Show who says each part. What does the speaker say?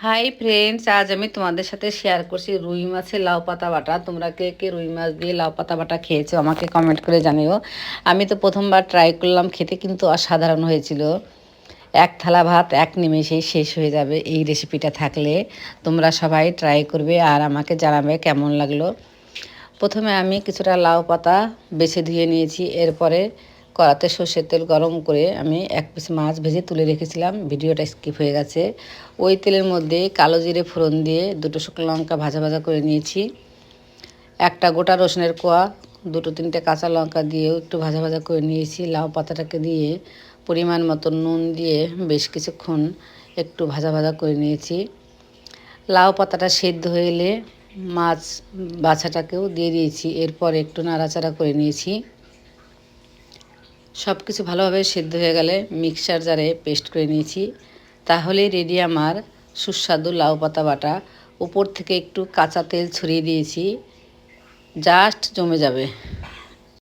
Speaker 1: Hi friends, আজ আমি তোমাদের সাথে শেয়ার করছি রুই মাছের লাউ পাতা বাটা। তোমরা কে কে রুই মাছ দিয়ে লাউ পাতা বাটা খেয়েছো আমাকে কমেন্ট করে জানিও। আমি তো প্রথমবার ট্রাই করলাম, খেতে কিন্তু অসাধারণ হয়েছিল। এক থালা ভাত এক নিমেষেই শেষ হয়ে যাবে এই রেসিপিটা থাকলে। তোমরা সবাই ট্রাই করবে আর আমাকে জানাবে কেমন লাগলো। প্রথমে আমি কিছুটা লাউ পাতা বেছে ধুয়ে নিয়েছি। এরপরে কড়াতে সর্ষের তেল গরম করে আমি এক পিস মাছ ভেজে তুলে রেখেছিলাম, ভিডিওটা স্কিপ হয়ে গেছে। ওই তেলের মধ্যে কালো জিরে ফোড়ন দিয়ে দুটো শুকনো লঙ্কা ভাজা ভাজা করে নিয়েছি। একটা গোটা রসুনের কোয়া, দুটো তিনটে কাঁচা লঙ্কা দিয়েও একটু ভাজা ভাজা করে নিয়েছি। লাউ পাতাটাকে দিয়ে পরিমাণ মতো নুন দিয়ে বেশ কিছুক্ষণ একটু ভাজা ভাজা করে নিয়েছি। লাউ পাতাটা সেদ্ধ হয়ে এলে মাছ বাছাটাকেও দিয়ে দিয়েছি। এরপর একটু নাড়াচাড়া করে নিয়েছি। সব কিছু ভালোভাবে সেদ্ধ হয়ে গেলে মিক্সার জারে পেস্ট করে নিয়েছি। তাহলে রেডি আমার সুস্বাদু লাউ পাতা বাটা। উপর থেকে একটু কাঁচা তেল ছড়িয়ে দিয়েছি, জাস্ট জমে যাবে।